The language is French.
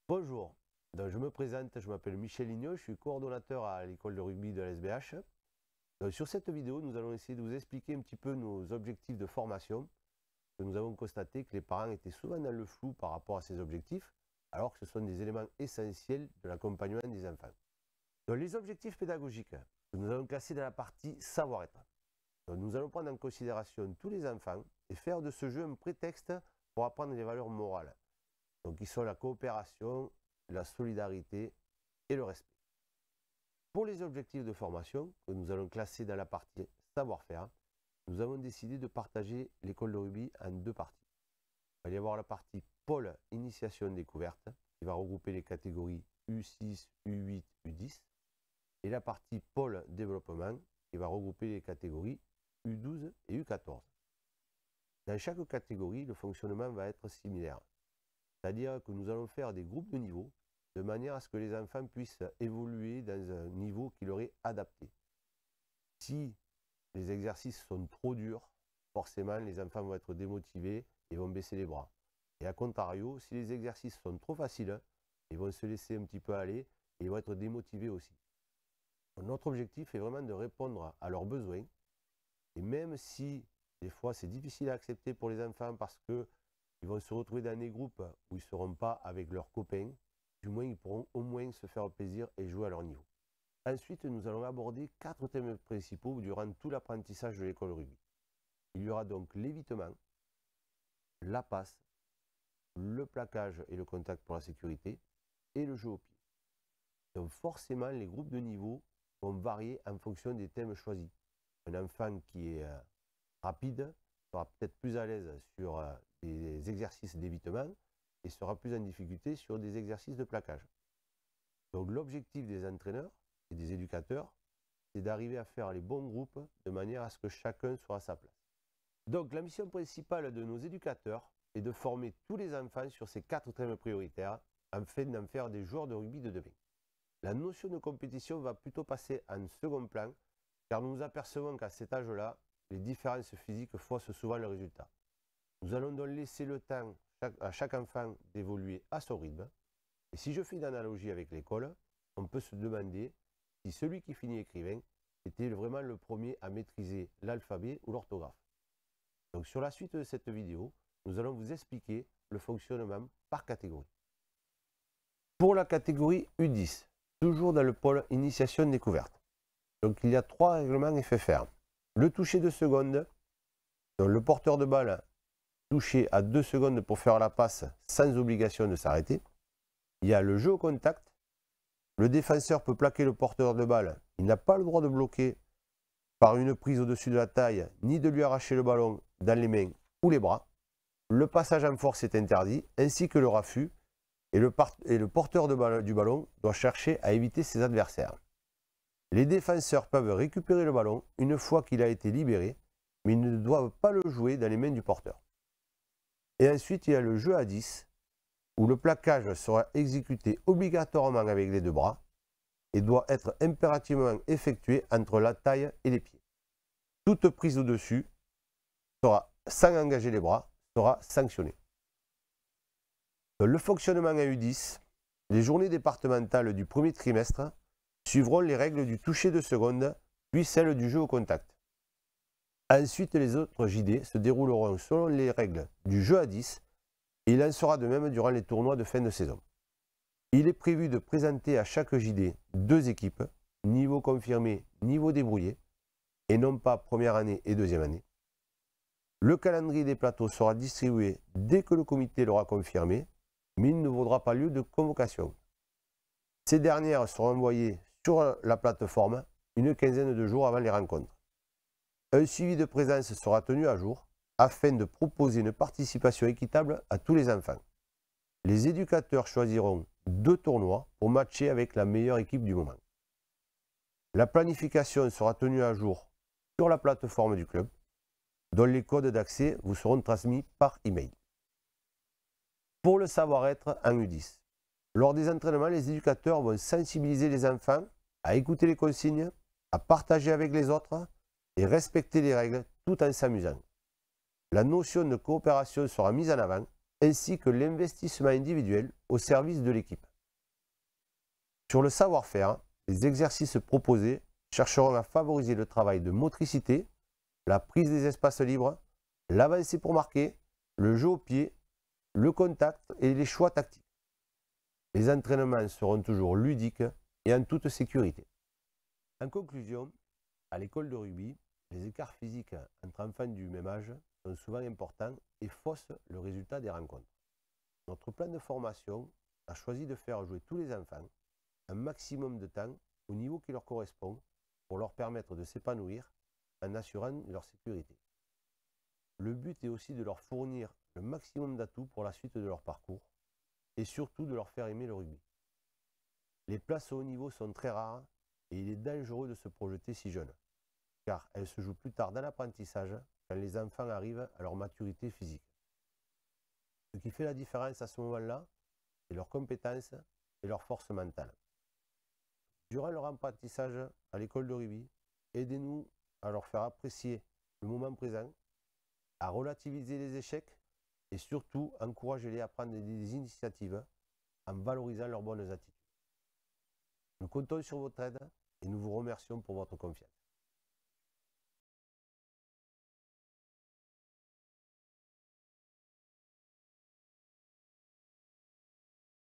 Bonjour, donc, je me présente, je m'appelle Michel Ligneux, je suis coordonnateur à l'école de rugby de l'SBH. Sur cette vidéo, nous allons essayer de vous expliquer un petit peu nos objectifs de formation. Nous avons constaté que les parents étaient souvent dans le flou par rapport à ces objectifs, alors que ce sont des éléments essentiels de l'accompagnement des enfants. Donc, les objectifs pédagogiques que nous allons classer dans la partie savoir-être. Nous allons prendre en considération tous les enfants et faire de ce jeu un prétexte pour apprendre les valeurs morales. Donc, qui sont la coopération, la solidarité et le respect. Pour les objectifs de formation, que nous allons classer dans la partie savoir-faire, nous avons décidé de partager l'école de rugby en deux parties. Il va y avoir la partie pôle initiation découverte, qui va regrouper les catégories U6, U8, U10, et la partie pôle développement, qui va regrouper les catégories U12 et U14. Dans chaque catégorie, le fonctionnement va être similaire. C'est-à-dire que nous allons faire des groupes de niveau de manière à ce que les enfants puissent évoluer dans un niveau qui leur est adapté. Si les exercices sont trop durs, forcément les enfants vont être démotivés et vont baisser les bras. Et à contrario, si les exercices sont trop faciles, ils vont se laisser un petit peu aller et ils vont être démotivés aussi. Notre objectif est vraiment de répondre à leurs besoins. Et même si des fois c'est difficile à accepter pour les enfants parce que ils vont se retrouver dans des groupes où ils ne seront pas avec leurs copains, du moins ils pourront au moins se faire plaisir et jouer à leur niveau. Ensuite, nous allons aborder 4 thèmes principaux durant tout l'apprentissage de l'école rugby. Il y aura donc l'évitement, la passe, le plaquage et le contact pour la sécurité, et le jeu au pied. Donc forcément, les groupes de niveau vont varier en fonction des thèmes choisis. Un enfant qui est rapide sera peut-être plus à l'aise sur des exercices d'évitement et sera plus en difficulté sur des exercices de plaquage. Donc l'objectif des entraîneurs et des éducateurs, c'est d'arriver à faire les bons groupes de manière à ce que chacun soit à sa place. Donc la mission principale de nos éducateurs est de former tous les enfants sur ces 4 thèmes prioritaires afin d'en faire des joueurs de rugby de demain. La notion de compétition va plutôt passer en second plan car nous nous apercevons qu'à cet âge-là, les différences physiques faussent souvent le résultat. Nous allons donc laisser le temps à chaque enfant d'évoluer à son rythme. Et si je fais une analogie avec l'école, on peut se demander si celui qui finit écrivain était vraiment le premier à maîtriser l'alphabet ou l'orthographe. Donc sur la suite de cette vidéo, nous allons vous expliquer le fonctionnement par catégorie. Pour la catégorie U10, toujours dans le pôle initiation découverte. Donc il y a 3 règlements FFR. Le toucher de seconde, donc le porteur de balle touché à 2 secondes pour faire la passe sans obligation de s'arrêter. Il y a le jeu au contact. Le défenseur peut plaquer le porteur de balle. Il n'a pas le droit de bloquer par une prise au-dessus de la taille, ni de lui arracher le ballon dans les mains ou les bras. Le passage en force est interdit, ainsi que le raffut. Et le porteur du ballon doit chercher à éviter ses adversaires. Les défenseurs peuvent récupérer le ballon une fois qu'il a été libéré, mais ils ne doivent pas le jouer dans les mains du porteur. Et ensuite, il y a le jeu à 10, où le plaquage sera exécuté obligatoirement avec les 2 bras et doit être impérativement effectué entre la taille et les pieds. Toute prise au-dessus sans engager les bras sera sanctionnée. Le fonctionnement à U10, les journées départementales du premier trimestre suivront les règles du toucher de seconde, puis celles du jeu au contact. Ensuite, les autres JD se dérouleront selon les règles du jeu à 10 et il en sera de même durant les tournois de fin de saison. Il est prévu de présenter à chaque JD 2 équipes, niveau confirmé, niveau débrouillé, et non pas première année et deuxième année. Le calendrier des plateaux sera distribué dès que le comité l'aura confirmé, mais il ne vaudra pas lieu de convocation. Ces dernières seront envoyées sur la plateforme une quinzaine de jours avant les rencontres. Un suivi de présence sera tenu à jour afin de proposer une participation équitable à tous les enfants. Les éducateurs choisiront 2 tournois pour matcher avec la meilleure équipe du moment. La planification sera tenue à jour sur la plateforme du club, dont les codes d'accès vous seront transmis par email. Pour le savoir-être en U10, lors des entraînements, les éducateurs vont sensibiliser les enfants à écouter les consignes, à partager avec les autres et respecter les règles tout en s'amusant. La notion de coopération sera mise en avant ainsi que l'investissement individuel au service de l'équipe. Sur le savoir-faire, les exercices proposés chercheront à favoriser le travail de motricité, la prise des espaces libres, l'avancée pour marquer, le jeu au pied, le contact et les choix tactiques. Les entraînements seront toujours ludiques et en toute sécurité. En conclusion, à l'école de rugby, les écarts physiques entre enfants du même âge sont souvent importants et faussent le résultat des rencontres. Notre plan de formation a choisi de faire jouer tous les enfants un maximum de temps au niveau qui leur correspond pour leur permettre de s'épanouir en assurant leur sécurité. Le but est aussi de leur fournir le maximum d'atouts pour la suite de leur parcours et surtout de leur faire aimer le rugby. Les places au haut niveau sont très rares et il est dangereux de se projeter si jeune, car elles se jouent plus tard dans l'apprentissage quand les enfants arrivent à leur maturité physique. Ce qui fait la différence à ce moment-là, c'est leurs compétences et leur force mentale. Durant leur apprentissage à l'école de rugby, aidez-nous à leur faire apprécier le moment présent, à relativiser les échecs et surtout encouragez-les à prendre des initiatives en valorisant leurs bonnes attitudes. Nous comptons sur votre aide et nous vous remercions pour votre confiance.